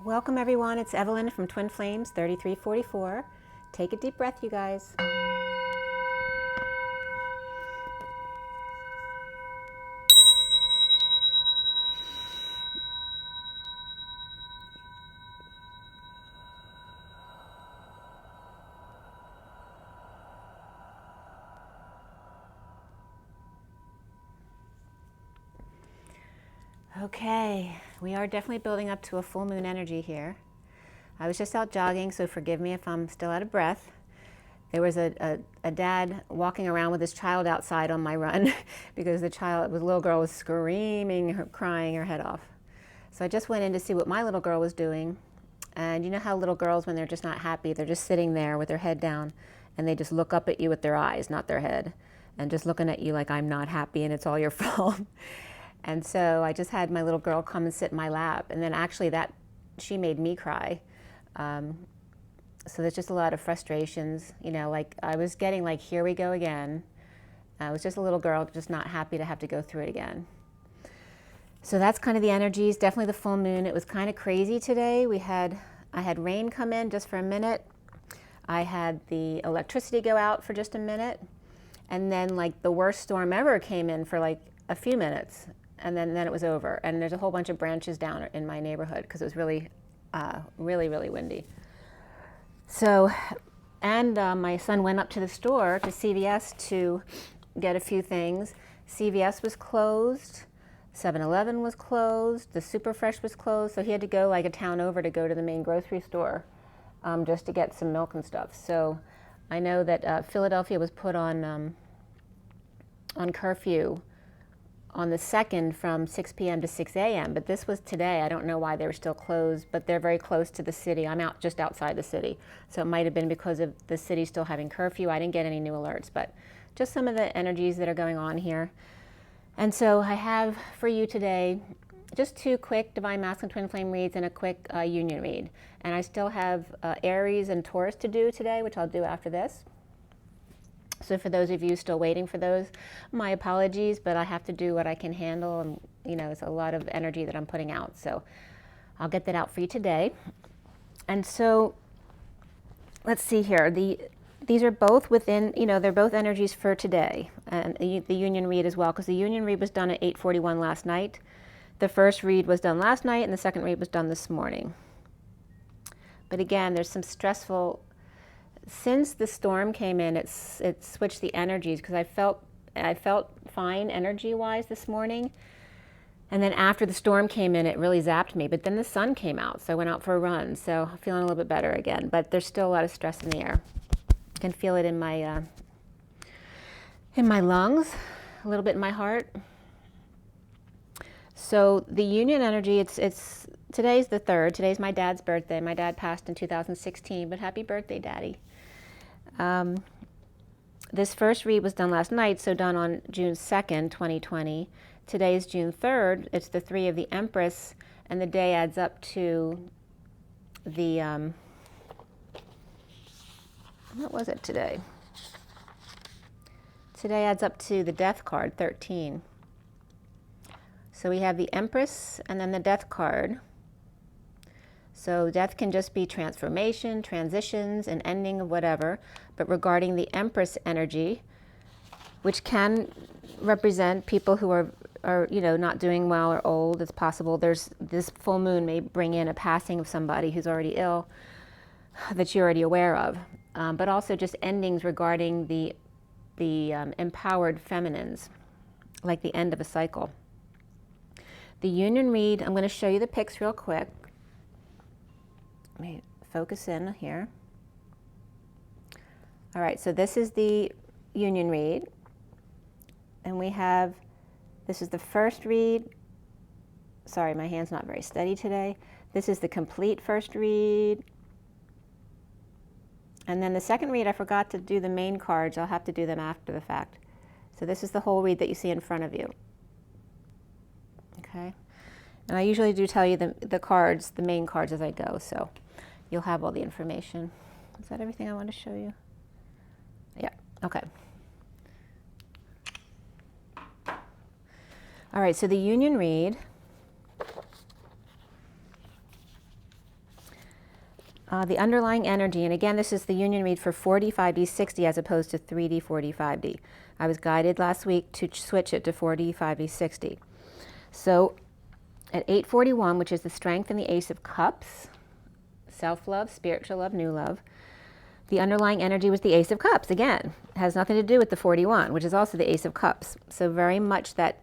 Welcome everyone, it's Evelyn from Twin Flames 3344. Take a deep breath, you guys. Okay, we are definitely building up to a full moon energy here. I was just out jogging, so forgive me if I'm still out of breath. There was a dad walking around with his child outside on my run because the little girl was screaming, crying her head off. So I just went in to see what my little girl was doing. And you know how little girls, when they're just not happy, they're just sitting there with their head down and they just look up at you with their eyes, not their head, and just looking at you like I'm not happy and it's all your fault. And so I just had my little girl come and sit in my lap, and then actually she made me cry. So there's just a lot of frustrations, you know, like I was getting like, here we go again. I was just a little girl, just not happy to have to go through it again. So that's kind of the energies, definitely the full moon. It was kind of crazy today. I had rain come in just for a minute. I had the electricity go out for just a minute. And then like the worst storm ever came in for like a few minutes. And then it was over. And there's a whole bunch of branches down in my neighborhood because it was really, really windy. So, and my son went up to the store, to CVS, to get a few things. CVS was closed, 7-Eleven was closed, the Superfresh was closed, so he had to go like a town over to go to the main grocery store just to get some milk and stuff. So I know that Philadelphia was put on curfew on the 2nd from 6 p.m. to 6 a.m., but this was today. I don't know why they were still closed, but they're very close to the city. I'm just outside the city, so it might have been because of the city still having curfew. I didn't get any new alerts, but just some of the energies that are going on here. And so I have for you today just 2 quick Divine Masculine Twin Flame reads and a quick union read. And I still have Aries and Taurus to do today, which I'll do after this. So for those of you still waiting for those, my apologies, but I have to do what I can handle, and you know, it's a lot of energy that I'm putting out. So I'll get that out for you today. And so let's see here. These are both within, you know, they're both energies for today, and the union read as well, because the union read was done at 8:41 last night. The first read was done last night, and the second read was done this morning. But again, there's some stressful. Since the storm came in, it switched the energies, because I felt fine energy-wise this morning. And then after the storm came in, it really zapped me. But then the sun came out, so I went out for a run. So I'm feeling a little bit better again. But there's still a lot of stress in the air. I can feel it in my lungs, a little bit in my heart. So the union energy, today's the 3rd. Today's my dad's birthday. My dad passed in 2016, but happy birthday, Daddy. This first read was done last night, so done on June 2nd, 2020. Today's June 3rd. It's the 3 of the Empress, and the day adds up to the, what was it today? Today adds up to the Death card, 13. So we have the Empress and then the Death card. So death can just be transformation, transitions, an ending of whatever. But regarding the Empress energy, which can represent people who are you know, not doing well or old, it's possible this full moon may bring in a passing of somebody who's already ill that you're already aware of. But also just endings regarding the empowered feminines, like the end of a cycle. The union read, I'm going to show you the pics real quick. Let me focus in here. All right, so this is the union read. And we have, this is the first read. Sorry, my hand's not very steady today. This is the complete first read. And then the second read, I forgot to do the main cards. I'll have to do them after the fact. So this is the whole read that you see in front of you. Okay. And I usually do tell you the cards, the main cards as I go, so you'll have all the information. Is that everything I want to show you? Yeah, okay. All right, so the union read. The underlying energy, and again, this is the union read for 4D, 5D, 6D as opposed to 3D, 4D, 5D. I was guided last week to switch it to 4D, 5D, 6D. So at 841, which is the strength and the Ace of Cups, self-love, spiritual love, new love, the underlying energy was the Ace of Cups. Again, it has nothing to do with the 41, which is also the Ace of Cups. So very much that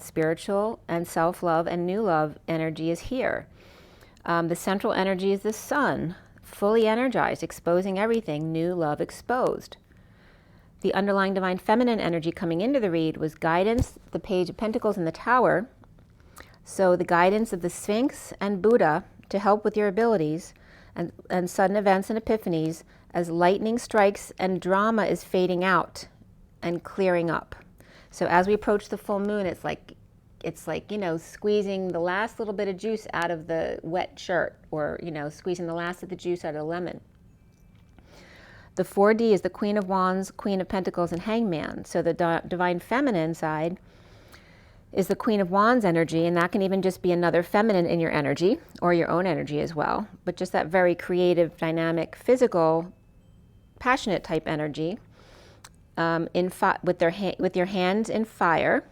spiritual and self-love and new love energy is here. The central energy is the sun, fully energized, exposing everything, new love exposed. The underlying divine feminine energy coming into the read was guidance, the Page of Pentacles and the Tower. So the guidance of the Sphinx and Buddha to help with your abilities and sudden events and epiphanies as lightning strikes and drama is fading out and clearing up. So as we approach the full moon, it's like, you know, squeezing the last little bit of juice out of the wet shirt, or, you know, squeezing the last of the juice out of the lemon. The 4D is the Queen of Wands, Queen of Pentacles, and Hangman. So the divine feminine side is the Queen of Wands energy, and that can even just be another feminine in your energy, or your own energy as well, but just that very creative, dynamic, physical, passionate type energy, with your hands in fire,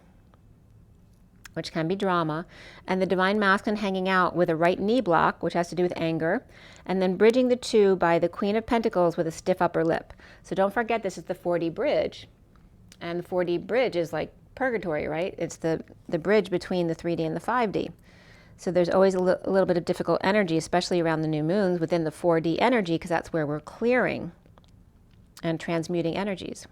which can be drama, and the divine masculine hanging out with a right knee block, which has to do with anger, and then bridging the two by the Queen of Pentacles with a stiff upper lip. So don't forget, this is the 4D bridge, and the 4D bridge is like purgatory, right? It's the bridge between the 3D and the 5D. So there's always a little bit of difficult energy, especially around the new moons within the 4D energy, because that's where we're clearing and transmuting energies.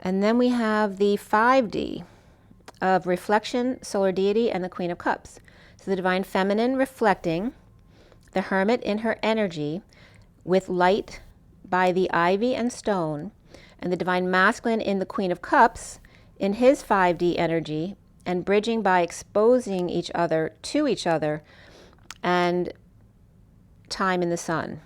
And then we have the 5D of reflection, solar deity, and the Queen of Cups. So the divine feminine reflecting, the hermit in her energy with light by the ivy and stone, and the divine masculine in the Queen of Cups in his 5D energy, and bridging by exposing each other to each other and time in the sun.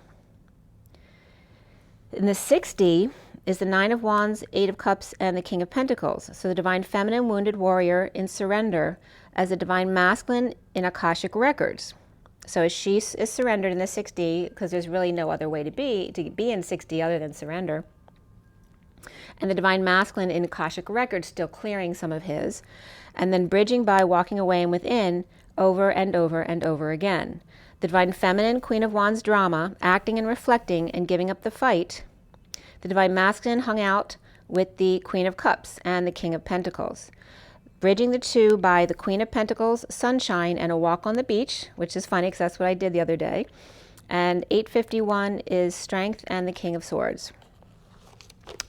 In the 6D is the Nine of Wands, Eight of Cups, and the King of Pentacles. So the divine feminine wounded warrior in surrender as the divine masculine in Akashic records. So as she is surrendered in the 6D, because there's really no other way to be in 6D other than surrender. And the divine masculine in Akashic records still clearing some of his, and then bridging by walking away and within over and over and over again. The divine feminine, Queen of Wands drama, acting and reflecting and giving up the fight. The divine masculine hung out with the Queen of Cups and the King of Pentacles, bridging the two by the Queen of Pentacles, sunshine, and a walk on the beach, which is funny because that's what I did the other day. And 851 is strength and the King of Swords,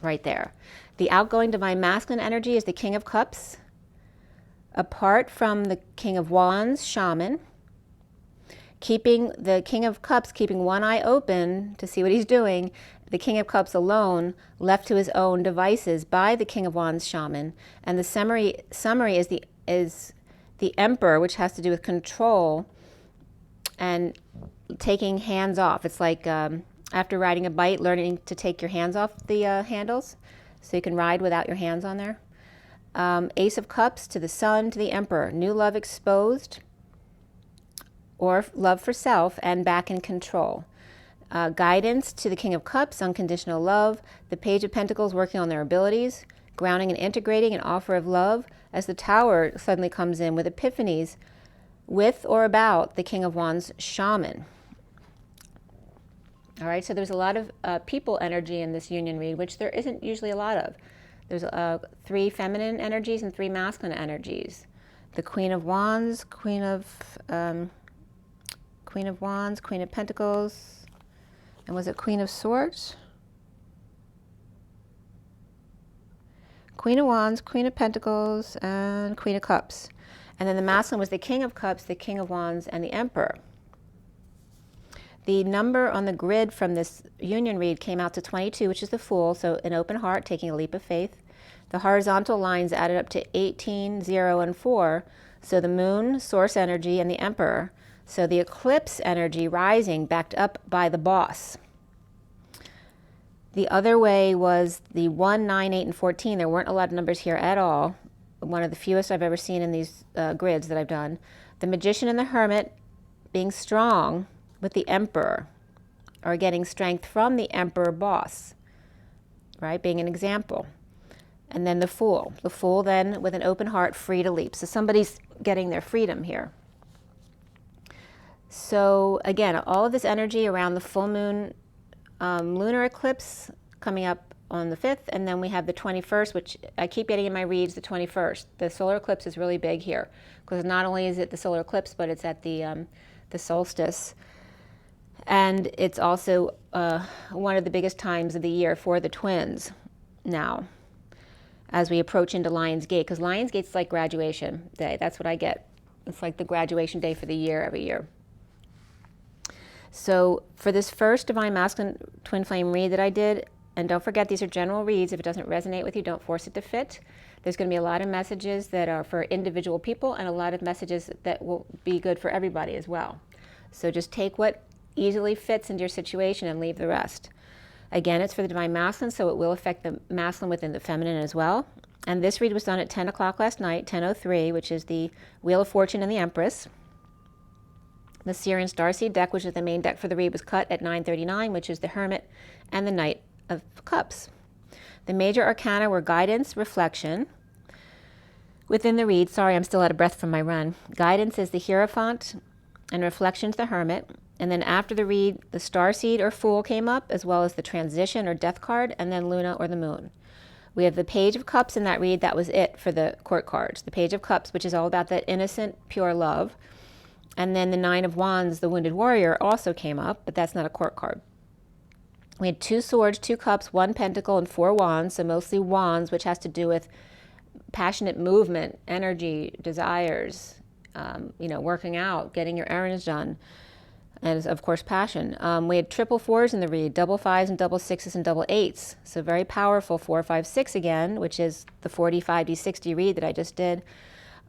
right there. The outgoing divine masculine energy is the King of Cups, apart from the King of Wands, shaman, keeping the King of Cups, keeping one eye open to see what he's doing. The King of Cups alone, left to his own devices by the King of Wands shaman. And the summary is the Emperor, which has to do with control and taking hands off. It's like after riding a bike, learning to take your hands off the handles so you can ride without your hands on there. Ace of Cups to the Sun, to the Emperor. New love exposed, or love for self, and back in control. Guidance to the King of Cups, unconditional love. The Page of Pentacles working on their abilities, grounding and integrating an offer of love as the Tower suddenly comes in with epiphanies with or about the King of Wands shaman. All right, so there's a lot of people energy in this union read, which there isn't usually a lot of. There's 3 feminine energies and 3 masculine energies. The Queen of Wands, Queen of Wands, Queen of Pentacles, and was it Queen of Swords? Queen of Wands, Queen of Pentacles, and Queen of Cups. And then the masculine was the King of Cups, the King of Wands, and the Emperor. The number on the grid from this union read came out to 22, which is the Fool, so an open heart, taking a leap of faith. The horizontal lines added up to 18, 0, and 4, so the Moon, Source energy, and the Emperor. So the eclipse energy rising, backed up by the Boss. The other way was the 1, 9, 8, and 14. There weren't a lot of numbers here at all. One of the fewest I've ever seen in these grids that I've done. The Magician and the Hermit being strong with the Emperor, or getting strength from the Emperor boss, right, being an example. And then the Fool then with an open heart, free to leap. So somebody's getting their freedom here. So again, all of this energy around the full moon lunar eclipse coming up on the 5th, and then we have the 21st, which I keep getting in my reads, the 21st. The solar eclipse is really big here, because not only is it the solar eclipse, but it's at the solstice. And it's also one of the biggest times of the year for the twins now, as we approach into Lion's Gate, because Lion's Gate's like graduation day. That's what I get. It's like the graduation day for the year every year. So for this first Divine Masculine Twin Flame read that I did, and don't forget these are general reads. If it doesn't resonate with you, don't force it to fit. There's going to be a lot of messages that are for individual people and a lot of messages that will be good for everybody as well. So just take what easily fits into your situation and leave the rest. Again, it's for the Divine Masculine, so it will affect the masculine within the feminine as well. And this read was done at 10 o'clock last night, 10:03, which is the Wheel of Fortune and the Empress. The SIRIAN Starseed deck, which is the main deck for the read, was cut at 9:39, which is the Hermit and the Knight of Cups. The major arcana were guidance, reflection. Within the read, sorry, I'm still out of breath from my run. Guidance is the Hierophant and reflection's the Hermit. And then after the read, the Starseed or Fool came up, as well as the Transition or Death card, and then Luna or the Moon. We have the Page of Cups in that read. That was it for the court cards. The Page of Cups, which is all about that innocent, pure love. And then the Nine of Wands, the Wounded Warrior, also came up, but that's not a court card. We had 2 swords, 2 cups, 1 pentacle, and 4 wands, so mostly wands, which has to do with passionate movement, energy, desires, working out, getting your errands done, and of course passion. We had triple 4s in the read, double 5s and double 6s and double 8s, so very powerful 4, 5, 6 again, which is the 40, 50, 60 read that I just did.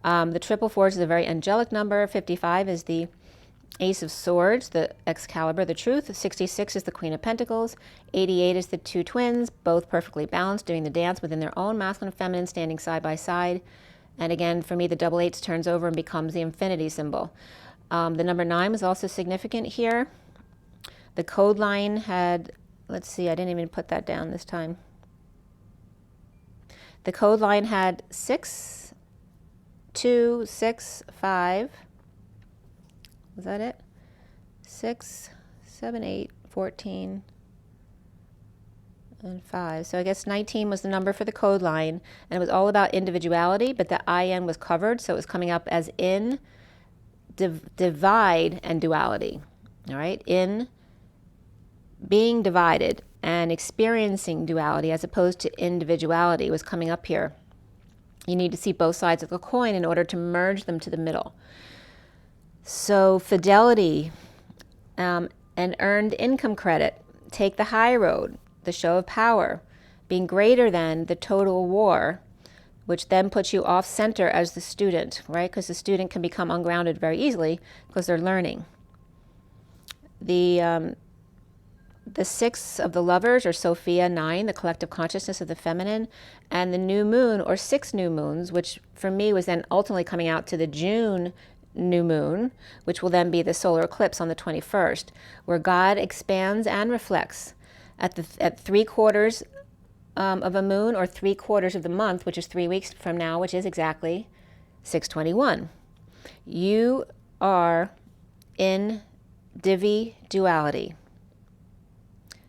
The triple 4s is a very angelic number. 55 is the Ace of Swords, the Excalibur, the Truth. 66 is the Queen of Pentacles. 88 is the 2 twins, both perfectly balanced, doing the dance within their own masculine and feminine, standing side by side. And again, for me, the double 8s turns over and becomes the infinity symbol. The number 9 was also significant here. The code line had, let's see, I didn't even put that down this time. The code line had 6, 2, 6, 5. Was that it? 6, 7, 8, 14, and 5. So I guess 19 was the number for the code line, and it was all about individuality, but the IN was covered, so it was coming up as in, divide, and duality. All right? In being divided and experiencing duality as opposed to individuality was coming up here. You need to see both sides of the coin in order to merge them to the middle. So fidelity and earned income credit, take the high road, the show of power, being greater than the total war, which then puts you off center as the student, right? Because the student can become ungrounded very easily because they're learning. The 6 of the Lovers, or Sophia, 9, the collective consciousness of the feminine, and the new moon, or 6 new moons, which for me was then ultimately coming out to the June new moon, which will then be the solar eclipse on the 21st, where God expands and reflects at 3/4 of a moon, or 3/4 of the month, which is 3 weeks from now, which is exactly 6/21. You are in divi duality.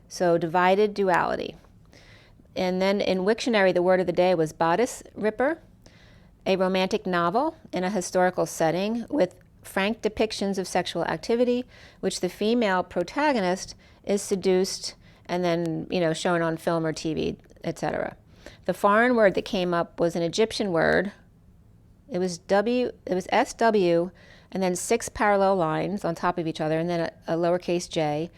So divided duality. And then in Wiktionary, the word of the day was bodice ripper, a romantic novel in a historical setting with frank depictions of sexual activity, which the female protagonist is seduced and then, shown on film or TV, etc. The foreign word that came up was an Egyptian word. It was SW, and then 6 parallel lines on top of each other, and then a lowercase j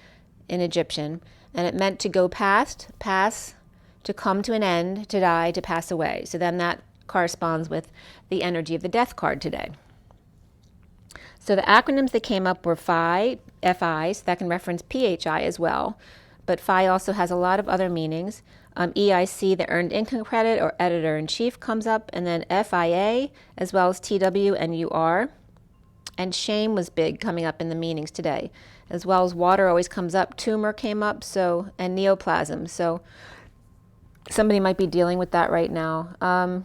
in Egyptian. And it meant to go past, pass, to come to an end, to die, to pass away. So then that corresponds with the energy of the death card today. So the acronyms that came up were FI, FI, so that can reference PHI as well, but FI also has a lot of other meanings. EIC, the Earned Income Credit, or Editor-in-Chief, comes up, and then FIA, as well as TW and UR. And shame was big coming up in the meanings today, as well as water always comes up. Tumor came up, so, and neoplasm. So somebody might be dealing with that right now.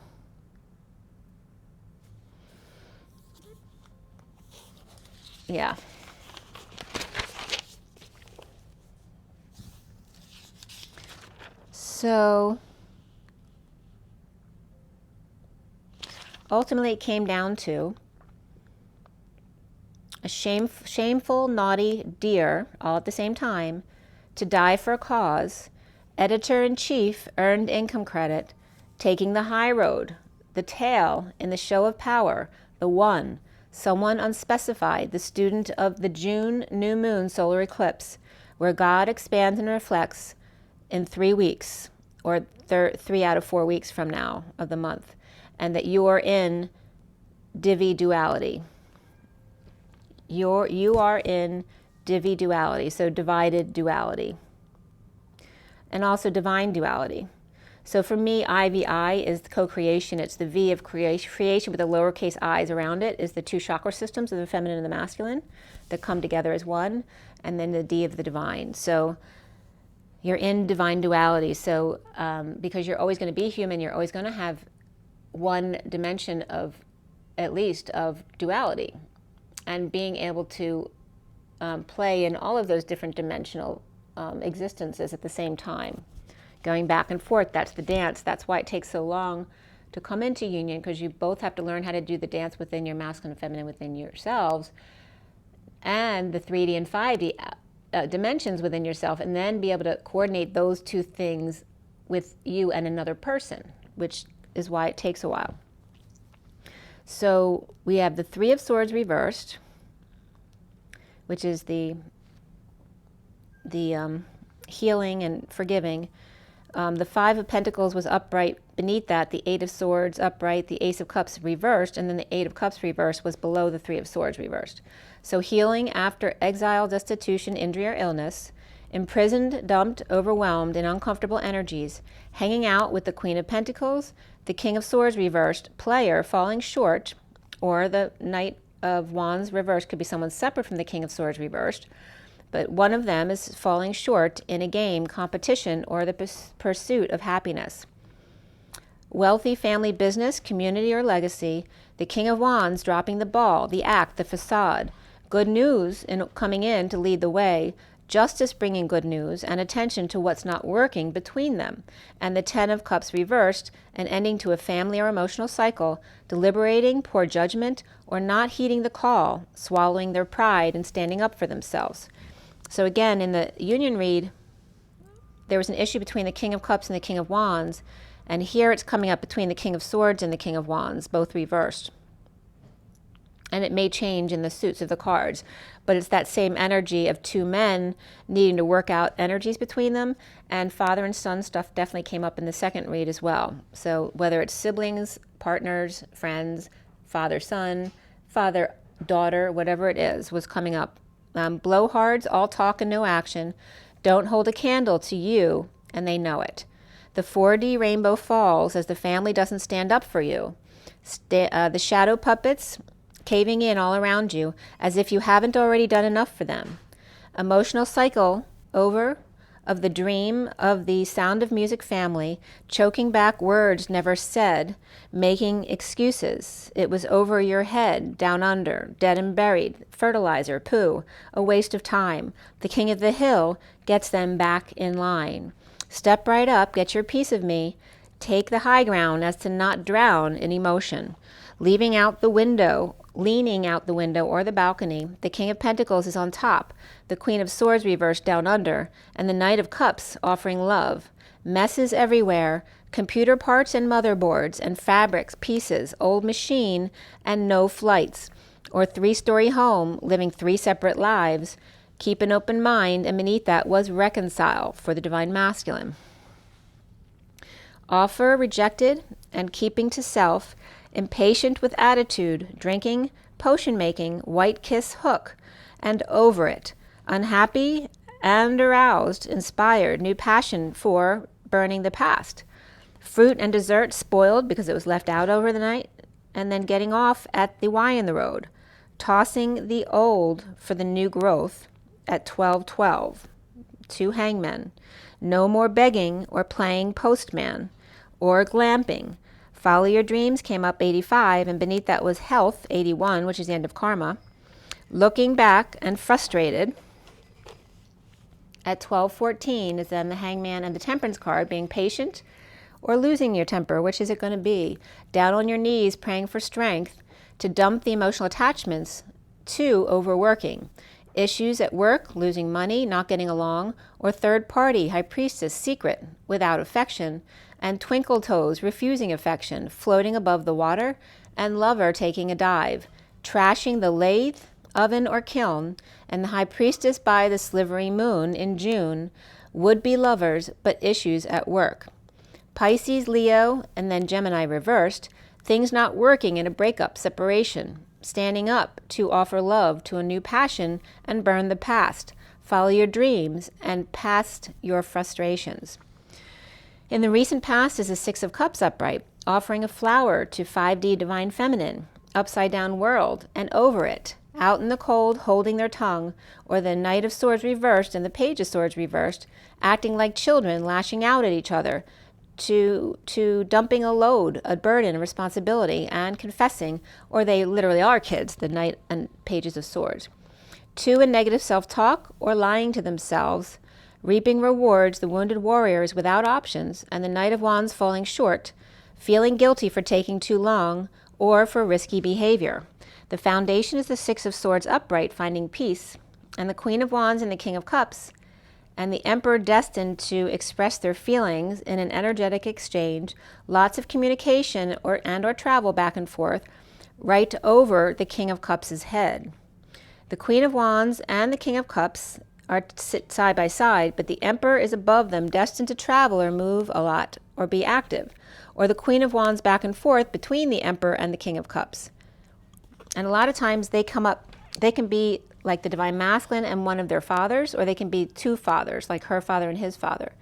Yeah. So ultimately it came down to a shameful, naughty deer, all at the same time, to die for a cause. Editor-in-chief earned income credit, taking the high road, the tail in the show of power, the one, someone unspecified, the student of the June new moon solar eclipse, where God expands and reflects in 3 weeks, or 3 out of 4 weeks from now of the month, and that you are in divi duality. You are in divi duality, so divided duality, and also divine duality. So for me, IVI is co-creation. It's the V of creation with the lowercase i's around it, is the 2 chakra systems of the feminine and the masculine that come together as one, and then the D of the divine. So you're in divine duality. So because you're always going to be human, you're always going to have one dimension of, at least, of duality. And being able to play in all of those different dimensional existences at the same time. Going back and forth, that's the dance. That's why it takes so long to come into union, because you both have to learn how to do the dance within your masculine and feminine within yourselves, and the 3D and 5D dimensions within yourself, and then be able to coordinate those 2 things with you and another person, which is why it takes a while. So we have the 3 of Swords reversed, which is the healing and forgiving. The 5 of Pentacles was upright beneath that, the 8 of Swords upright, the Ace of Cups reversed, and then the 8 of Cups reversed was below the 3 of Swords reversed. So healing after exile, destitution, injury, or illness, imprisoned, dumped, overwhelmed, in uncomfortable energies, hanging out with the Queen of Pentacles, the King of Swords reversed, player falling short, or the Knight of Wands reversed could be someone separate from the King of Swords reversed, but one of them is falling short in a game, competition, or the pursuit of happiness. Wealthy family business, community, or legacy, the King of Wands dropping the ball, the act, the facade, good news coming in to lead the way, justice bringing good news, and attention to what's not working between them, and the 10 of Cups reversed, an ending to a family or emotional cycle, deliberating, poor judgment, or not heeding the call, swallowing their pride and standing up for themselves. So again, in the union read, there was an issue between the King of Cups and the King of Wands, and here it's coming up between the King of Swords and the King of Wands, both reversed. And it may change in the suits of the cards, but it's that same energy of 2 men needing to work out energies between them, and father and son stuff definitely came up in the second read as well. So whether it's siblings, partners, friends, father-son, father-daughter, whatever it is, was coming up. Blowhards, all talk and no action, don't hold a candle to you, and they know it. The 4D rainbow falls as the family doesn't stand up for you. The shadow puppets caving in all around you as if you haven't already done enough for them. Emotional cycle over of the dream of the Sound of Music family, choking back words never said, making excuses. It was over your head, down under, dead and buried, fertilizer, poo, a waste of time. The King of the Hill gets them back in line. Step right up, get your piece of me. Take the high ground as to not drown in emotion. Leaving out the window, leaning out the window or the balcony, the King of Pentacles is on top, the Queen of Swords reversed down under, and the Knight of Cups offering love. Messes everywhere, computer parts and motherboards and fabrics, pieces, old machine, and no flights. Or 3-story home, living 3 separate lives. Keep an open mind, and beneath that was reconcile for the Divine Masculine. Offer rejected and keeping to self, impatient with attitude, drinking, potion making, white kiss hook, and over it, unhappy and aroused, inspired, new passion for burning the past. Fruit and dessert spoiled because it was left out over the night, and then getting off at the Y in the road. tossing the old for the new growth at 12:12. 2 hangmen. No more begging or playing postman or glamping. Follow your dreams came up 85, and beneath that was health 81, which is the end of karma. Looking back and frustrated at 12:14 is then the hangman and the temperance card, being patient or losing your temper. Which is it going to be? Down on your knees praying for strength to dump the emotional attachments to overworking. Issues at work, losing money, not getting along, or third party, high priestess, secret, without affection, and twinkle toes, refusing affection, floating above the water, and lover taking a dive, trashing the lathe, oven, or kiln, and the high priestess by the slivery moon in June, would-be lovers, but issues at work. Pisces, Leo, and then Gemini reversed, things not working in a breakup, separation, standing up to offer love to a new passion and burn the past, follow your dreams, and past your frustrations. In the recent past is the 6 of Cups upright, offering a flower to 5D Divine Feminine, upside down world, and over it, out in the cold, holding their tongue, or the Knight of Swords reversed and the Page of Swords reversed, acting like children, lashing out at each other, to dumping a load, a burden, a responsibility, and confessing, or they literally are kids, the Knight and Pages of Swords. 2 in negative self-talk or lying to themselves, reaping rewards, the wounded warriors without options, and the Knight of Wands falling short, feeling guilty for taking too long or for risky behavior. The foundation is the 6 of Swords upright, finding peace, and the Queen of Wands and the King of Cups, and the Emperor destined to express their feelings in an energetic exchange, lots of communication or travel back and forth, right over the King of Cups' head. The Queen of Wands and the King of Cups sit side by side, but the Emperor is above them, destined to travel or move a lot or be active, or the Queen of Wands back and forth between the Emperor and the King of Cups. And a lot of times they can be like the Divine Masculine and one of their fathers, or they can be 2 fathers, like her father and his father.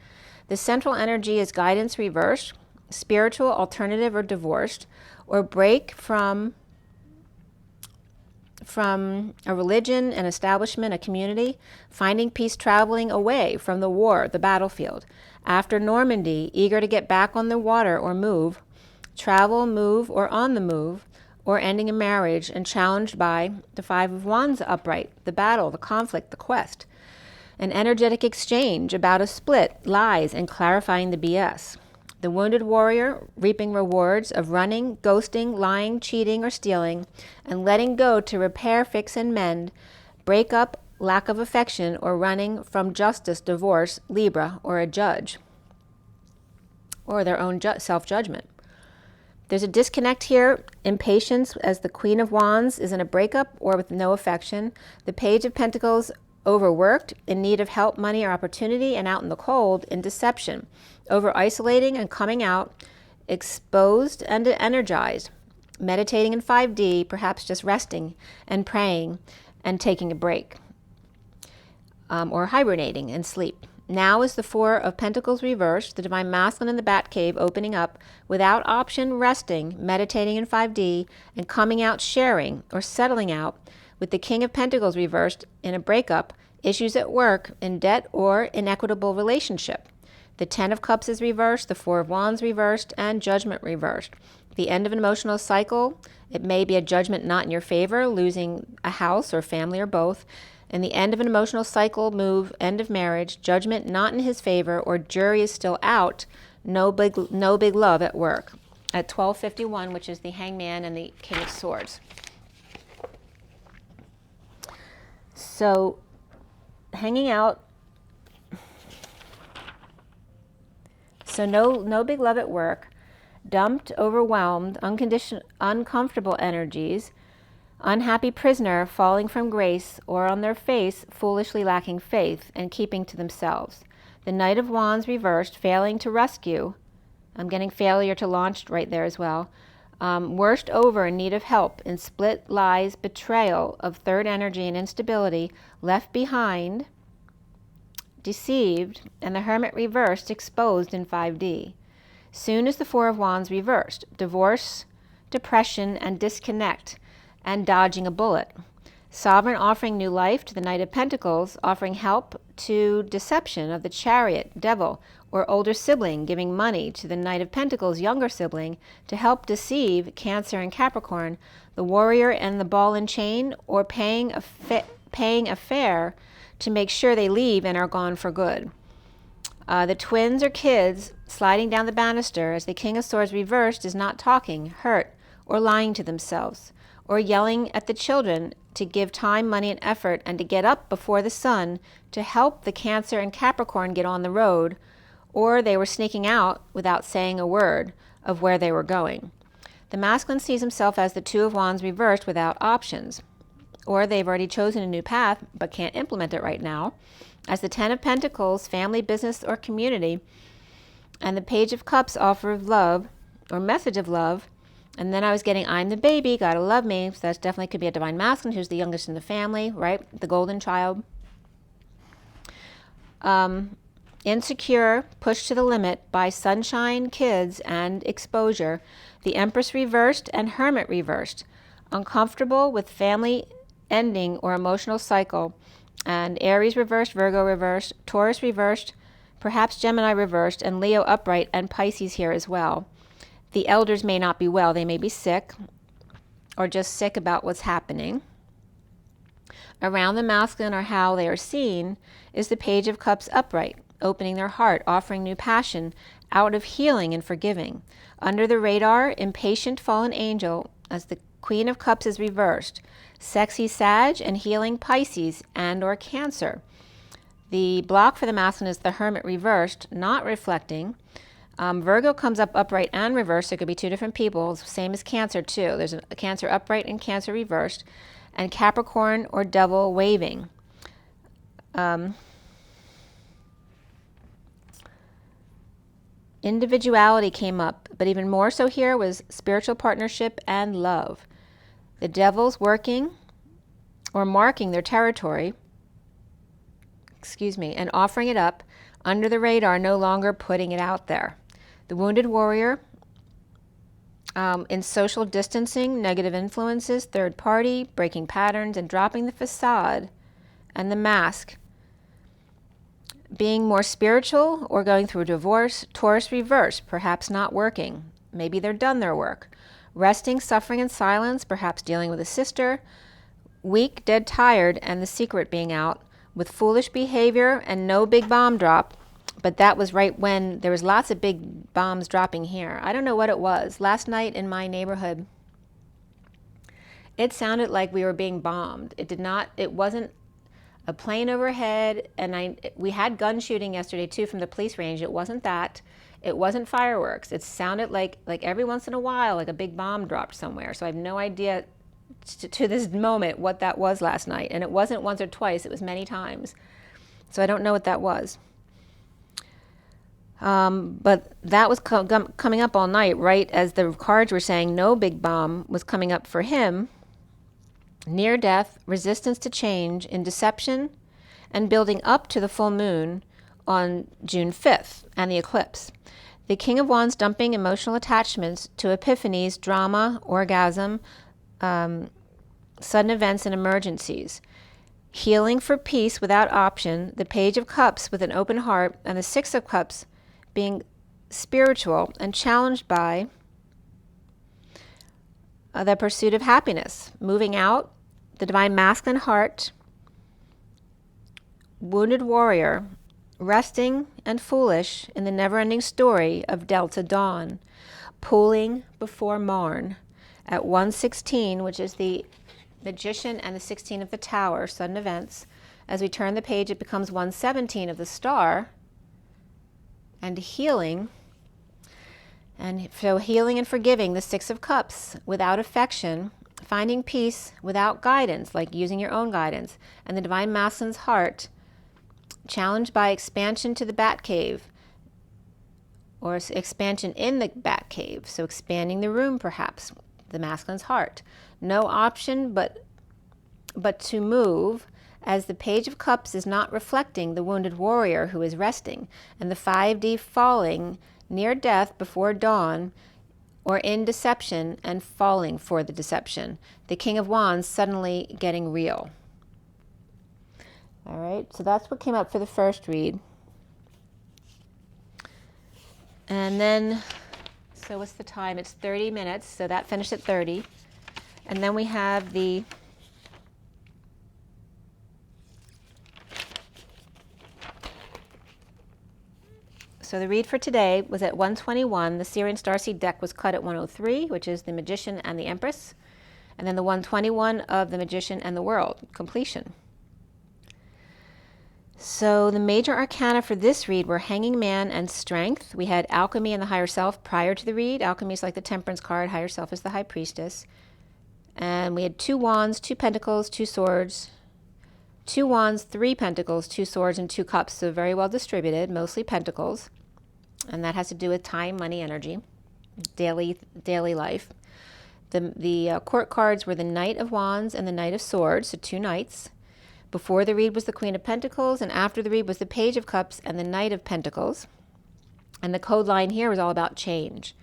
The central energy is guidance reversed, spiritual, alternative, or divorced, or break from a religion, an establishment, a community, finding peace, traveling away from the war, the battlefield. After Normandy, eager to get back on the water or move, travel, move, or on the move, or ending a marriage, and challenged by the 5 of Wands upright, the battle, the conflict, the quest. An energetic exchange about a split, lies, and clarifying the BS. The wounded warrior reaping rewards of running, ghosting, lying, cheating, or stealing, and letting go to repair, fix, and mend, break up, lack of affection, or running from justice, divorce, Libra, or a judge, or their own self-judgment. There's a disconnect here, impatience, as the Queen of Wands is in a breakup or with no affection. The Page of Pentacles, overworked, in need of help, money, or opportunity, and out in the cold, in deception, over-isolating and coming out, exposed and energized, meditating in 5D, perhaps just resting and praying and taking a break, or hibernating in sleep. Now is the 4 of Pentacles reversed, the Divine Masculine in the Bat Cave opening up, without option, resting, meditating in 5D, and coming out, sharing, or settling out, with the King of Pentacles reversed in a breakup, issues at work, in debt, or inequitable relationship. The 10 of Cups is reversed, the 4 of Wands reversed, and Judgment reversed. The end of an emotional cycle, it may be a judgment not in your favor, losing a house or family or both, and the end of an emotional cycle, move, end of marriage, judgment not in his favor, or jury is still out, no big love at work. At 12:51, which is the Hangman and the King of Swords. So, hanging out. So no big love at work, dumped, overwhelmed, uncomfortable energies, unhappy prisoner falling from grace, or on their face, foolishly lacking faith and keeping to themselves. The Knight of Wands reversed, failing to rescue. I'm getting failure to launch right there as well. Worst over, in need of help, in split, lies, betrayal of third energy and instability, left behind, deceived, and the Hermit reversed, exposed in 5D. Soon is the 4 of Wands reversed, divorce, depression, and disconnect, and dodging a bullet. Sovereign offering new life to the Knight of Pentacles, offering help to deception of the Chariot, Devil, or older sibling, giving money to the Knight of Pentacles' younger sibling to help deceive Cancer and Capricorn, the Warrior and the Ball and Chain, or paying a fare to make sure they leave and are gone for good. The twins or kids sliding down the banister as the King of Swords reversed is not talking, hurt, or lying to themselves, or yelling at the children to give time, money, and effort, and to get up before the sun to help the Cancer and Capricorn get on the road, or they were sneaking out without saying a word of where they were going. The masculine sees himself as the Two of Wands reversed without options, or they've already chosen a new path but can't implement it right now, as the Ten of Pentacles, family, business, or community, and the Page of Cups, offer of love or message of love. And then I was getting, I'm the baby, gotta love me. So that definitely could be a divine masculine who's the youngest in the family, right? The golden child. Insecure, pushed to the limit by sunshine, kids, and exposure. The Empress reversed and Hermit reversed. Uncomfortable with family ending or emotional cycle. And Aries reversed, Virgo reversed, Taurus reversed, perhaps Gemini reversed, and Leo upright, and Pisces here as well. The elders may not be well. They may be sick or just sick about what's happening. Around the masculine, or how they are seen, is the Page of Cups upright, opening their heart, offering new passion out of healing and forgiving. Under the radar, impatient fallen angel, as the Queen of Cups is reversed. Sexy Sag and healing Pisces and or Cancer. The block for the masculine is the Hermit reversed, not reflecting. Virgo comes up upright and reversed. So it could be two different people, same as Cancer too. There's a Cancer upright and Cancer reversed. And Capricorn or Devil waving. Individuality came up, but even more so here was spiritual partnership and love. The Devil's working or marking their territory, and offering it up under the radar, no longer putting it out there. The Wounded Warrior in social distancing, negative influences, third party, breaking patterns, and dropping the facade and the mask. Being more spiritual or going through a divorce. Taurus reverse, perhaps not working. Maybe they're done their work. Resting, suffering in silence, perhaps dealing with a sister. Weak, dead, tired, and the secret being out. With foolish behavior and no big bomb drop. But that was right when there was lots of big bombs dropping here. I don't know what it was. Last night in my neighborhood, it sounded like we were being bombed. It wasn't a plane overhead, and we had gun shooting yesterday too from the police range. It wasn't that. It wasn't fireworks. It sounded like every once in a while, like a big bomb dropped somewhere. So I have no idea to this moment what that was last night. And it wasn't once or twice, it was many times. So I don't know what that was. But that was coming up all night, right as the cards were saying no big bomb was coming up for him. Near death, resistance to change, in deception, and building up to the full moon on June 5th and the eclipse. The King of Wands dumping emotional attachments to epiphanies, drama, orgasm, sudden events, and emergencies. Healing for peace without option, the Page of Cups with an open heart, and the Six of Cups being spiritual and challenged by the pursuit of happiness. Moving out, the divine masculine heart, Wounded Warrior, resting and foolish in the never-ending story of Delta Dawn, pooling before Marn at 116, which is the Magician and the 16 of the Tower, sudden events. As we turn the page, it becomes 117 of the Star, and healing. And so healing and forgiving, the Six of Cups, without affection, finding peace without guidance, like using your own guidance, and the divine masculine's heart, challenged by expansion to the bat cave, or expansion in the bat cave, so expanding the room perhaps, the masculine's heart. No option but to move, as the Page of Cups is not reflecting the Wounded Warrior who is resting, and the 5D falling near death before dawn, or in deception and falling for the deception. The King of Wands suddenly getting real. All right, so that's what came up for the first read. And then, so what's the time? It's 30 minutes, so that finished at 30. And then we have the So the read for today was at 121. The SIRIAN Starseed deck was cut at 103, which is the Magician and the Empress. And then the 121 of the Magician and the World, completion. So the major arcana for this read were Hanging Man and Strength. We had Alchemy and the Higher Self prior to the read. Alchemy is like the Temperance card. Higher Self is the High Priestess. And we had 2 Wands, 2 Pentacles, 2 Swords, 2 Wands, 3 Pentacles, 2 Swords, and 2 Cups. So very well distributed, mostly Pentacles. And that has to do with time, money, energy, daily life. The court cards were the Knight of Wands and the Knight of Swords, so 2 knights. Before the read was the Queen of Pentacles, and after the read was the Page of Cups and the Knight of Pentacles. And the code line here was all about change.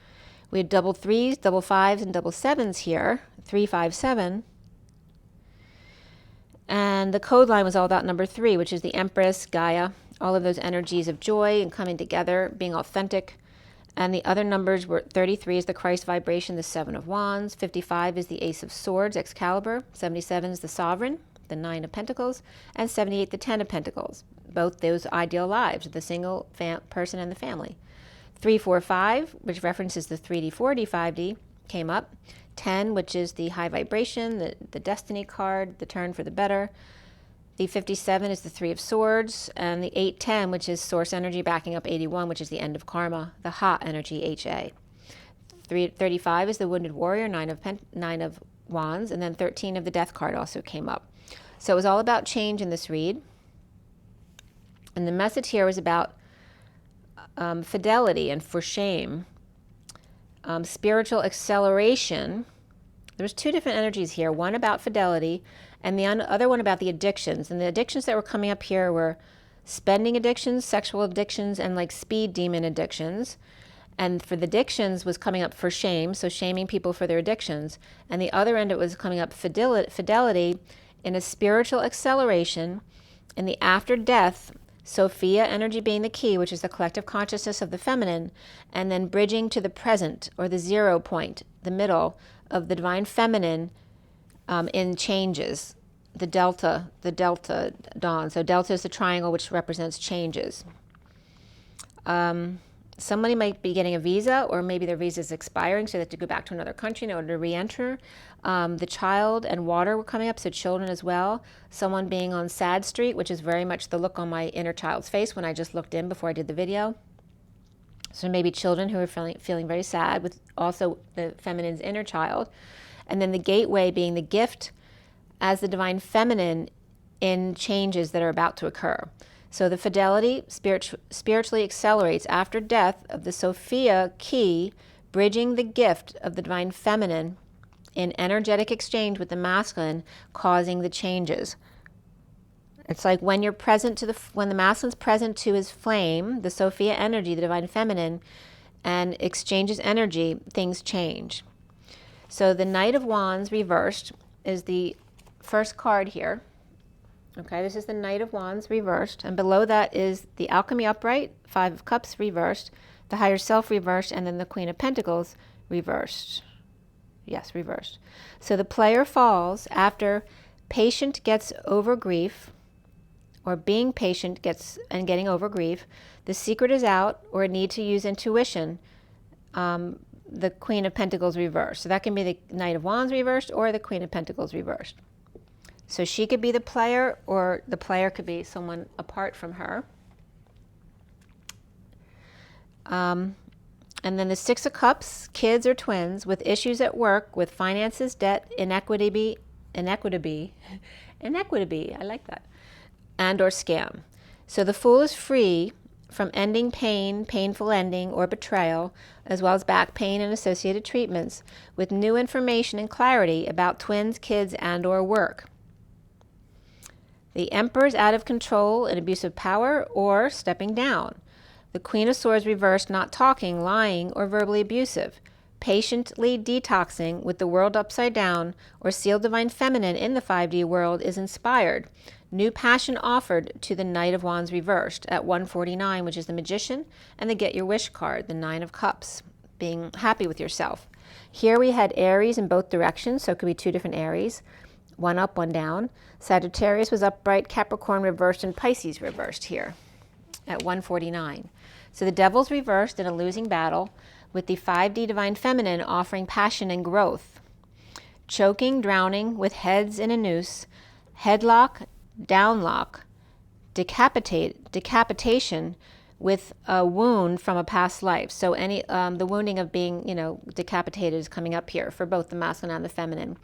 We had double 3s, double 5s, and double 7s here, 3, 5, 7. And the code line was all about number 3, which is the Empress, Gaia, all of those energies of joy and coming together, being authentic. And the other numbers were 33 is the Christ vibration, the 7 of Wands. 55 is the Ace of Swords, Excalibur. 77 is the Sovereign, the 9 of Pentacles. And 78, the 10 of Pentacles. Both those ideal lives, the single person and the family. 3, 4, 5, which references the 3D, 4D, 5D, came up. 10, which is the high vibration, the destiny card, the turn for the better. The 57 is the 3 of Swords, and the 810, which is source energy backing up 81, which is the end of karma, the Ha energy, HA. 35 is the Wounded Warrior, 9 of Wands, and then 13 of the Death card also came up. So it was all about change in this read. And the message here was about fidelity and for shame, spiritual acceleration. There's 2 different energies here, one about fidelity and the other one about the addictions. And the addictions that were coming up here were spending addictions, sexual addictions, and like speed demon addictions. And for the addictions was coming up for shame, so shaming people for their addictions. And the other end, it was coming up fidelity in a spiritual acceleration in the after death, Sophia energy being the key, which is the collective consciousness of the feminine, and then bridging to the present or the 0 point, the middle of the divine feminine in changes, the delta dawn. So delta is the triangle which represents changes. Somebody might be getting a visa, or maybe their visa is expiring, so they have to go back to another country in order to re-enter. The child and water were coming up, so children as well. Someone being on Sad Street, which is very much the look on my inner child's face when I just looked in before I did the video. So maybe children who are feeling very sad, with also the feminine's inner child. And then the gateway being the gift as the divine feminine in changes that are about to occur. So the fidelity spiritually accelerates after death of the Sophia key, bridging the gift of the divine feminine in energetic exchange with the masculine, causing the changes. It's like when you're present to when the masculine's present to his flame, the Sophia energy, the divine feminine, and exchanges energy, things change. So the Knight of Wands reversed is the first card here. Okay, this is the Knight of Wands reversed, and below that is the Alchemy upright, 5 of Cups reversed, the Higher Self reversed, and then the Queen of Pentacles reversed. Yes, reversed. So the player falls after patient gets over grief, or being patient gets and getting over grief. The secret is out, or a need to use intuition. The Queen of Pentacles reversed. So that can be the Knight of Wands reversed or the Queen of Pentacles reversed. So she could be the player, or the player could be someone apart from her. And then the 6 of Cups, kids or twins with issues at work, with finances, debt, inequity, I like that, and or scam. So the Fool is free from ending pain, painful ending, or betrayal, as well as back pain and associated treatments, with new information and clarity about twins, kids, and or work. The Emperor is out of control and abusive power, or stepping down. The Queen of Swords reversed, not talking, lying, or verbally abusive. patiently detoxing with the world upside down or sealed divine feminine in the 5D world is inspired. New passion offered to the Knight of Wands reversed at 149, which is the Magician, and the Get Your Wish card, the 9 of Cups, being happy with yourself. Here we had Aries in both directions, so it could be two different Aries, one up, one down. Sagittarius was upright, Capricorn reversed, and Pisces reversed here at 149. So the Devil's reversed in a losing battle, with the 5D Divine Feminine offering passion and growth. Choking, drowning, with heads in a noose, headlock, downlock, decapitation with a wound from a past life. So any the wounding of being, decapitated is coming up here for both the masculine and the feminine.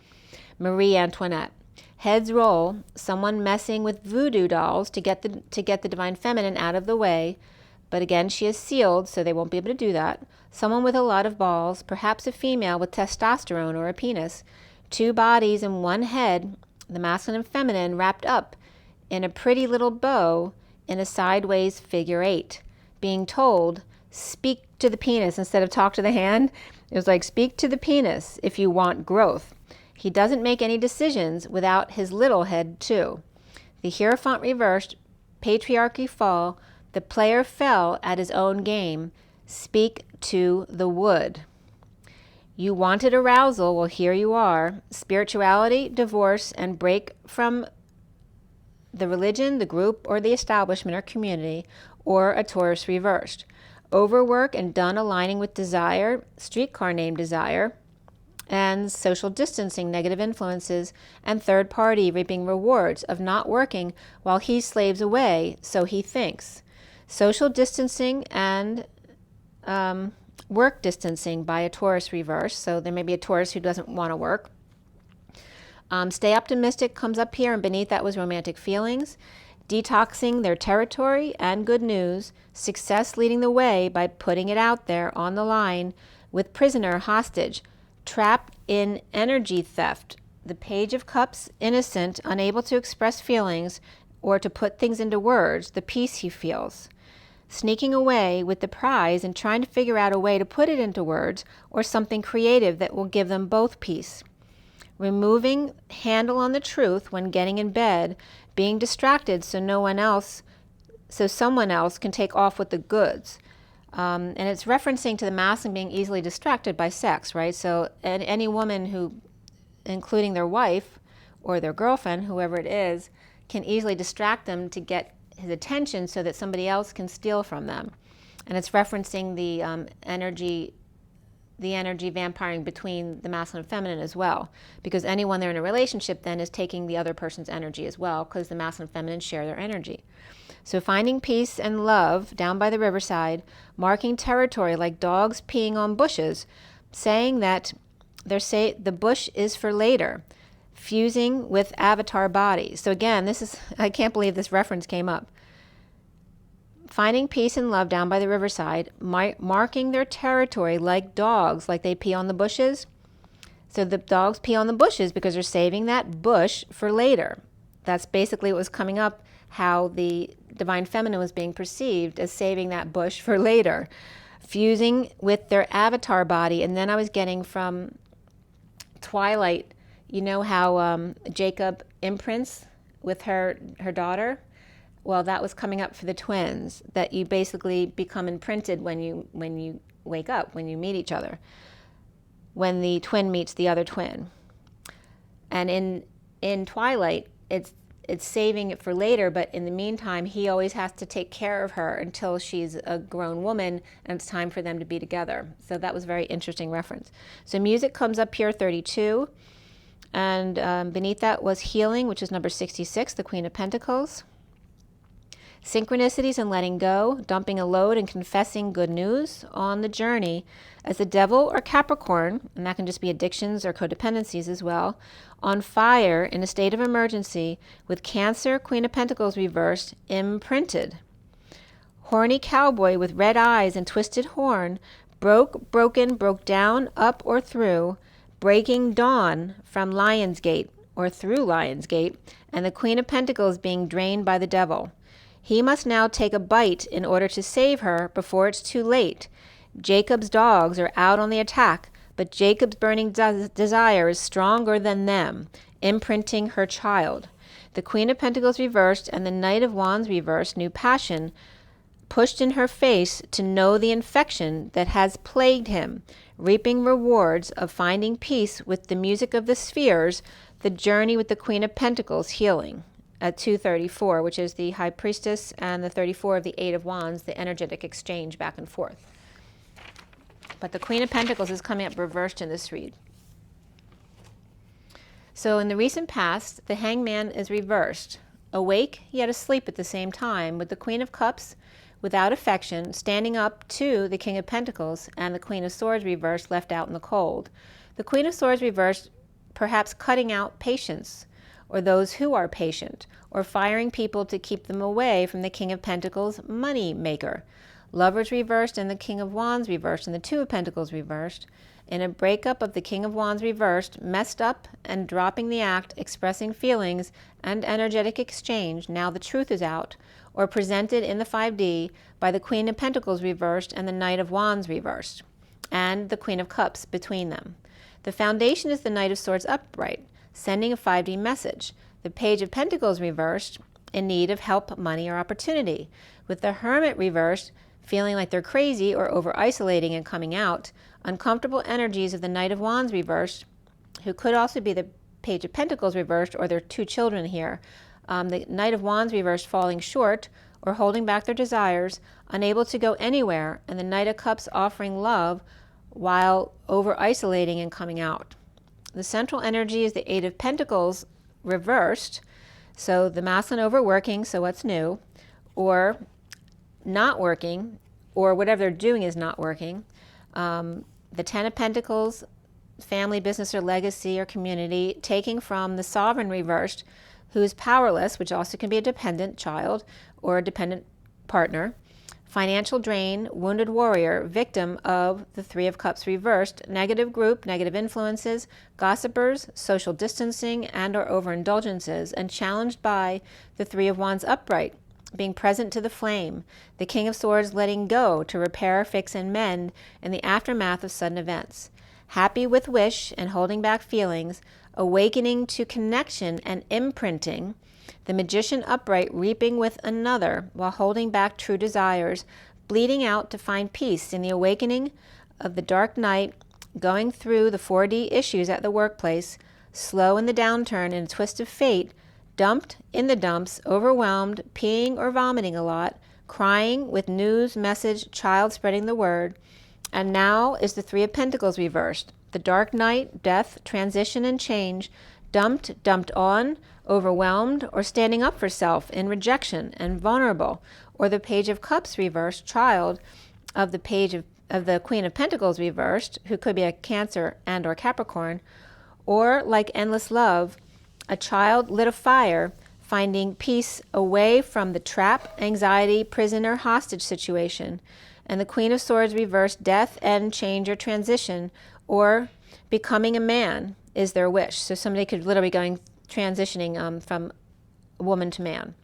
Marie Antoinette. Heads roll, someone messing with voodoo dolls to get the divine feminine out of the way. But again, she is sealed, so they won't be able to do that. Someone with a lot of balls, perhaps a female with testosterone or a penis. Two bodies and one head, the masculine and feminine, wrapped up in a pretty little bow in a sideways figure 8. Being told, speak to the penis instead of talk to the hand. It was like, speak to the penis if you want growth. He doesn't make any decisions without his little head too. The Hierophant reversed, patriarchy fall, the player fell at his own game. Speak to the wood. You wanted arousal, well here you are. Spirituality, divorce, and break from the religion, the group, or the establishment or community, or a Taurus reversed. Overwork and done aligning with desire, streetcar named desire, and social distancing, negative influences, and third party reaping rewards of not working while he slaves away, so he thinks. Social distancing and work distancing by a Taurus reverse. So there may be a Taurus who doesn't want to work. Stay optimistic comes up here, and beneath that was romantic feelings. Detoxing their territory and good news. Success leading the way by putting it out there on the line with prisoner hostage. Trapped in energy theft. The Page of Cups, innocent, unable to express feelings or to put things into words, the peace he feels. Sneaking away with the prize and trying to figure out a way to put it into words or something creative that will give them both peace. Removing handle on the truth when getting in bed, being distracted so someone else can take off with the goods. And it's referencing to the masculine being easily distracted by sex, right? So any woman who, including their wife or their girlfriend, whoever it is, can easily distract them to get his attention so that somebody else can steal from them. And it's referencing the energy vampiring between the masculine and feminine as well, because anyone they're in a relationship then is taking the other person's energy as well, because the masculine and feminine share their energy. So finding peace and love down by the riverside, marking territory like dogs peeing on bushes, saying that the bush is for later, fusing with avatar bodies. So again, I can't believe this reference came up. Finding peace and love down by the riverside, marking their territory like dogs, like they pee on the bushes. So the dogs pee on the bushes because they're saving that bush for later. That's basically what was coming up, how the divine feminine was being perceived as saving that bush for later, fusing with their avatar body. And then I was getting from Twilight, you know how Jacob imprints with her daughter? Well, that was coming up for the twins, that you basically become imprinted when you wake up, when you meet each other, when the twin meets the other twin. And in Twilight, it's saving it for later, but in the meantime, he always has to take care of her until she's a grown woman and it's time for them to be together. So that was a very interesting reference. So music comes up here, 32. And beneath that was healing, which is number 66, the Queen of Pentacles. Synchronicities and letting go, dumping a load and confessing good news on the journey as the Devil or Capricorn, and that can just be addictions or codependencies as well, on fire in a state of emergency with Cancer, Queen of Pentacles reversed, imprinted. Horny cowboy with red eyes and twisted horn, broken, broke down, up or through, breaking dawn from Lionsgate or through Lionsgate, and the Queen of Pentacles being drained by the Devil. He must now take a bite in order to save her before it's too late. Jacob's dogs are out on the attack, but Jacob's burning desire is stronger than them, imprinting her child. The Queen of Pentacles reversed and the Knight of Wands reversed, new passion pushed in her face to know the infection that has plagued him, reaping rewards of finding peace with the music of the spheres, the journey with the Queen of Pentacles healing at 234, which is the High Priestess, and the 34 of the Eight of Wands, the energetic exchange back and forth. But the Queen of Pentacles is coming up reversed in this read. So in the recent past, the Hangman is reversed, awake yet asleep at the same time, with the Queen of Cups without affection standing up to the King of Pentacles, and the Queen of Swords reversed, left out in the cold. The Queen of Swords reversed, perhaps cutting out patience, or those who are patient, or firing people to keep them away from the King of Pentacles, money maker. Lovers reversed and the King of Wands reversed and the Two of Pentacles reversed. In a breakup of the King of Wands reversed, messed up and dropping the act, expressing feelings and energetic exchange, now the truth is out, or presented in the 5D by the Queen of Pentacles reversed and the Knight of Wands reversed, and the Queen of Cups between them. The foundation is the Knight of Swords upright, sending a 5D message. The Page of Pentacles reversed, in need of help, money, or opportunity. With the Hermit reversed, feeling like they're crazy or over-isolating and coming out. Uncomfortable energies of the Knight of Wands reversed, who could also be the Page of Pentacles reversed, or their two children here. The Knight of Wands reversed, falling short or holding back their desires, unable to go anywhere, and the Knight of Cups offering love while over-isolating and coming out. The central energy is the Eight of Pentacles reversed, so the masculine overworking, so what's new, or not working, or whatever they're doing is not working. The Ten of Pentacles, family, business, or legacy, or community, taking from the Sovereign reversed, who is powerless, which also can be a dependent child or a dependent partner. Financial drain, wounded warrior, victim of the Three of Cups reversed, negative group, negative influences, gossipers, social distancing, and or overindulgences, and challenged by the Three of Wands upright, being present to the flame, the King of Swords letting go to repair, fix, and mend in the aftermath of sudden events. Happy with wish and holding back feelings, awakening to connection and imprinting, the Magician upright reaping with another while holding back true desires, bleeding out to find peace in the awakening of the dark night, going through the 4D issues at the workplace, slow in the downturn in a twist of fate, dumped in the dumps, overwhelmed, peeing or vomiting a lot, crying with news, message, child spreading the word. And now is the Three of Pentacles reversed. The dark night, death, transition, and change, dumped on, overwhelmed, or standing up for self in rejection and vulnerable. Or the Page of Cups reversed, child of the Queen of Pentacles reversed, who could be a Cancer and or Capricorn. Or like endless love, a child lit a fire, finding peace away from the trap, anxiety, prison, or hostage situation. And the Queen of Swords reversed, death, end, change, or transition, or becoming a man is their wish. So somebody could literally be transitioning from woman to man.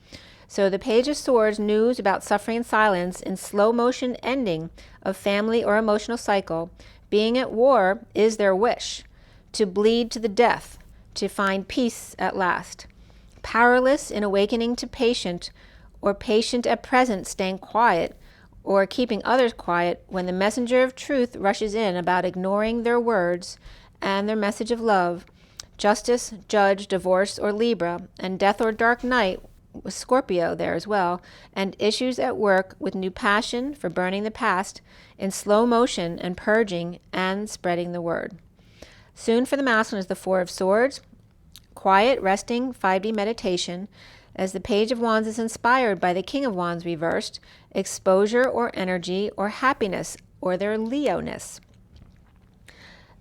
So the Page of Swords, news about suffering and silence in slow motion ending of family or emotional cycle. Being at war is their wish. To bleed to the death, to find peace at last. Powerless in awakening to patient, or patient at present staying quiet, or keeping others quiet when the messenger of truth rushes in about ignoring their words and their message of love. Justice, Judge, Divorce, or Libra, and Death or Dark Night with Scorpio there as well, and issues at work with new passion for burning the past in slow motion and purging and spreading the word. Soon for the masculine is the Four of Swords, quiet, resting, 5D meditation, as the Page of Wands is inspired by the King of Wands reversed, exposure or energy or happiness or their Leo-ness.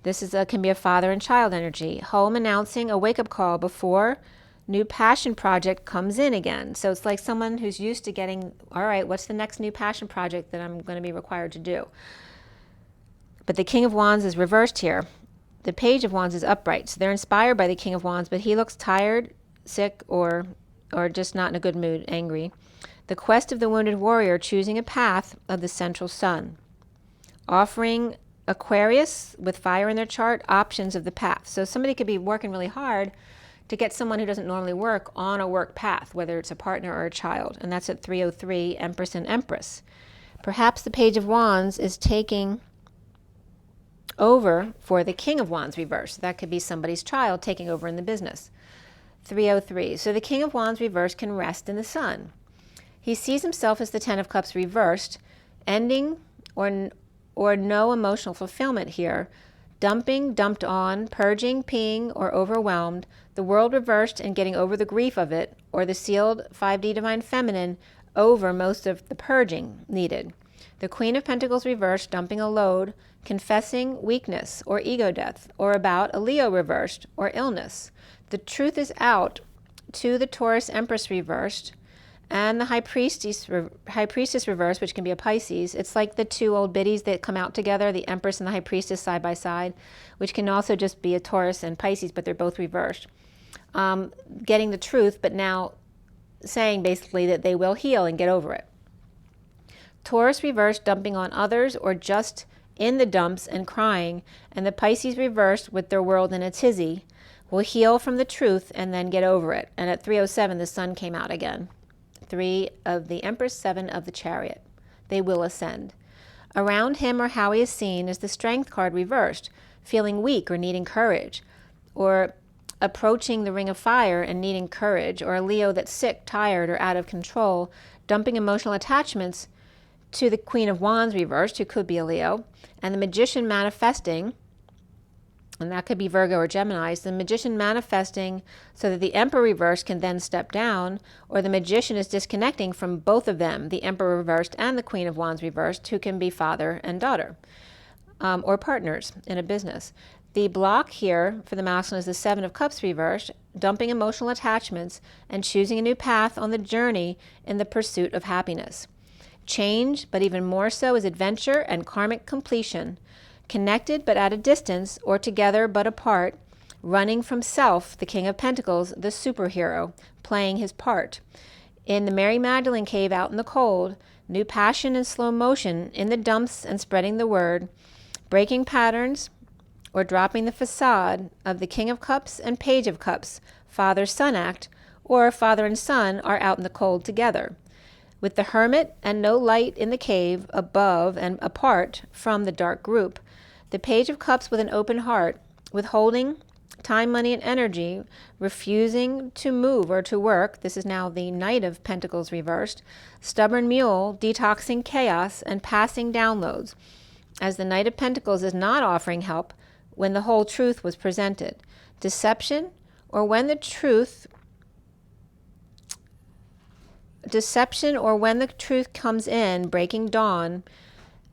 This can be a father and child energy. Home announcing a wake-up call before new passion project comes in again. So it's like someone who's used to getting, all right, what's the next new passion project that I'm going to be required to do? But the King of Wands is reversed here. The Page of Wands is upright. So they're inspired by the King of Wands, but he looks tired, sick, or just not in a good mood, angry. The quest of the wounded warrior choosing a path of the central sun. Offering Aquarius, with fire in their chart, options of the path. So somebody could be working really hard to get someone who doesn't normally work on a work path, whether it's a partner or a child. And that's at 303, Empress and Empress. Perhaps the Page of Wands is taking over for the King of Wands reverse. That could be somebody's child taking over in the business. 303. So the King of Wands reverse can rest in the sun. He sees himself as the Ten of Cups reversed, ending or no emotional fulfillment here, dumping, dumped on, purging, peeing, or overwhelmed, the world reversed and getting over the grief of it, or the sealed 5D Divine Feminine over most of the purging needed. The Queen of Pentacles reversed, dumping a load, confessing weakness or ego death, or about a Leo reversed or illness. The truth is out to the Taurus Empress reversed, and the High Priestess reversed, which can be a Pisces. It's like the two old biddies that come out together, the Empress and the High Priestess side by side, which can also just be a Taurus and Pisces, but they're both reversed. Getting the truth, but now saying basically that they will heal and get over it. Taurus reversed, dumping on others or just in the dumps and crying, and the Pisces reversed with their world in a tizzy will heal from the truth and then get over it. And at 307, the sun came out again. 3 of the Empress, 7 of the Chariot. They will ascend. Around him or how he is seen is the Strength card reversed, feeling weak or needing courage, or approaching the Ring of Fire and needing courage, or a Leo that's sick, tired, or out of control, dumping emotional attachments to the Queen of Wands reversed, who could be a Leo, and the Magician manifesting, and that could be Virgo or Gemini, the Magician manifesting so that the Emperor reversed can then step down, or the Magician is disconnecting from both of them, the Emperor reversed and the Queen of Wands reversed, who can be father and daughter, or partners in a business. The block here for the masculine is the 7 of Cups reversed, dumping emotional attachments and choosing a new path on the journey in the pursuit of happiness. Change, but even more so, is adventure and karmic completion. Connected but at a distance, or together but apart, running from self, the King of Pentacles, the superhero, playing his part. In the Mary Magdalene cave out in the cold, new passion and slow motion in the dumps and spreading the word, breaking patterns or dropping the facade of the King of Cups and Page of Cups, father-son act, or father and son are out in the cold together. With the hermit and no light in the cave above and apart from the dark group, the Page of Cups with an open heart, withholding time, money, and energy, refusing to move or to work. This is now the Knight of Pentacles reversed. Stubborn mule, detoxing chaos and passing downloads, as the Knight of Pentacles is not offering help when the whole truth was presented. Deception, or when the truth comes in, breaking dawn,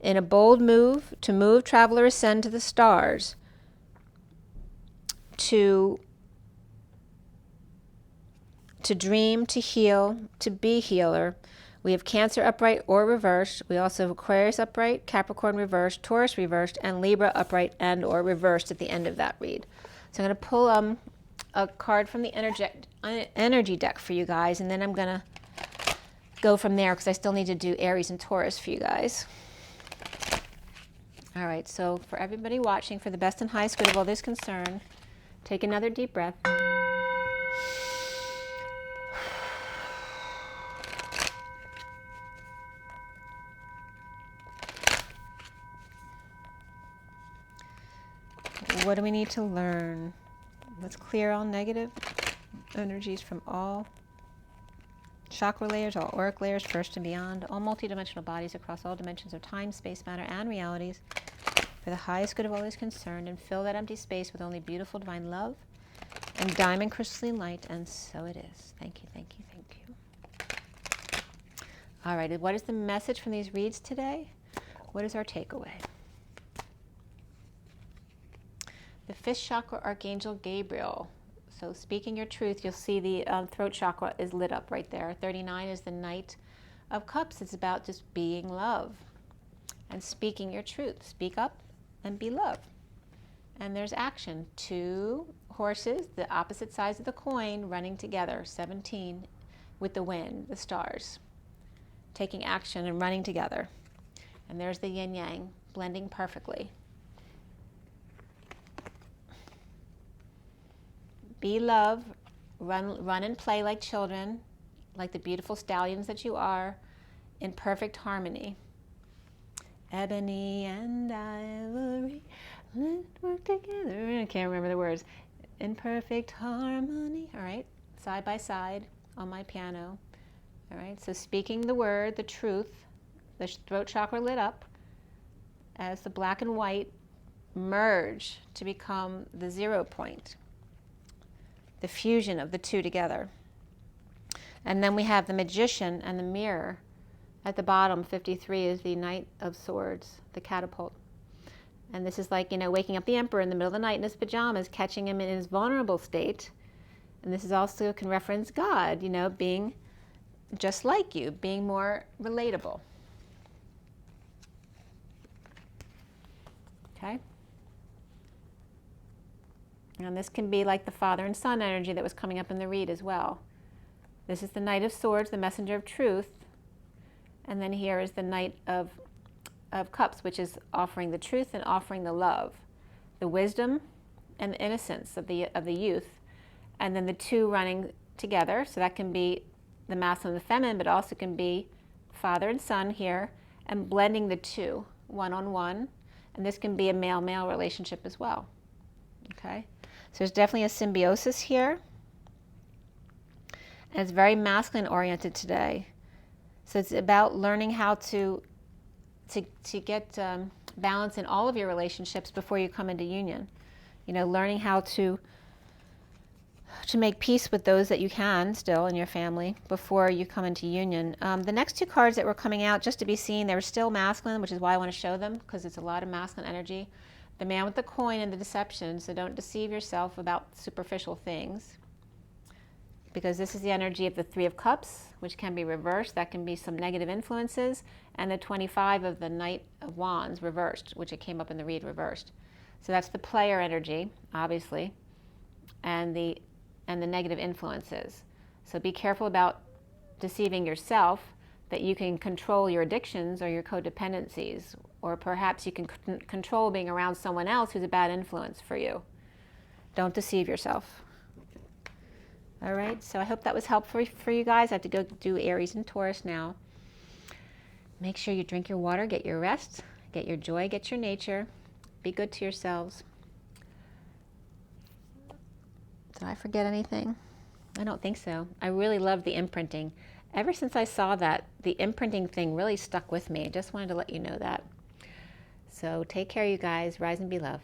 in a bold move, to move, traveler, ascend to the stars, to dream, to heal, to be healer. We have Cancer upright or reversed. We also have Aquarius upright, Capricorn reversed, Taurus reversed, and Libra upright and or reversed at the end of that read. So I'm going to pull a card from the energy deck for you guys, and then I'm going to go from there because I still need to do Aries and Taurus for you guys. All right, so for everybody watching, for the best and highest good of all this concern, take another deep breath. What do we need to learn? Let's clear all negative energies from all chakra layers, all auric layers, first and beyond, all multidimensional bodies across all dimensions of time, space, matter, and realities, for the highest good of all is concerned, and fill that empty space with only beautiful divine love and diamond crystalline light, and so it is. Thank you, thank you, thank you. All right, what is the message from these reads today? What is our takeaway? The 5th chakra, Archangel Gabriel. So speaking your truth, you'll see the throat chakra is lit up right there. 39 is the Knight of Cups. It's about just being love and speaking your truth. Speak up and be love. And there's action. 2 horses, the opposite sides of the coin, running together. 17 with the wind, the stars, taking action and running together. And there's the yin yang, blending perfectly. Be love. Run and play like children, like the beautiful stallions that you are, in perfect harmony. Ebony and ivory, let's work together. I can't remember the words. In perfect harmony. All right, side by side on my piano. All right, so speaking the word, the truth, the throat chakra lit up as the black and white merge to become the 0 point, the fusion of the two together. And then we have the magician and the mirror. At the bottom, 53 is the Knight of Swords, the catapult. And this is like, you know, waking up the emperor in the middle of the night in his pajamas, catching him in his vulnerable state. And this is also can reference God, you know, being just like you, being more relatable. Okay? And this can be like the father and son energy that was coming up in the read as well. This is the Knight of Swords, the messenger of truth. And then here is the Knight of Cups, which is offering the truth and offering the love, the wisdom and the innocence of the youth. And then the two running together. So that can be the masculine and the feminine, but also can be father and son here, and blending the two, one-on-one. And this can be a male-male relationship as well. Okay? So there's definitely a symbiosis here. And it's very masculine oriented today. So it's about learning how to get balance in all of your relationships before you come into union. You know, learning how to make peace with those that you can still in your family before you come into union. The next two cards that were coming out, just to be seen, they were still masculine, which is why I want to show them, because it's a lot of masculine energy. The man with the coin and the deception, so don't deceive yourself about superficial things. Because this is the energy of the 3 of Cups, which can be reversed. That can be some negative influences. And the 25 of the Knight of Wands reversed, which it came up in the read reversed. So that's the player energy, obviously, and the negative influences. So be careful about deceiving yourself that you can control your addictions or your codependencies, or perhaps you can control being around someone else who's a bad influence for you. Don't deceive yourself. All right, so I hope that was helpful for you guys. I have to go do Aries and Taurus now. Make sure you drink your water, get your rest, get your joy, get your nature. Be good to yourselves. Did I forget anything? I don't think so. I really love the imprinting. Ever since I saw that, the imprinting thing really stuck with me. I just wanted to let you know that. So take care, you guys. Rise and be love.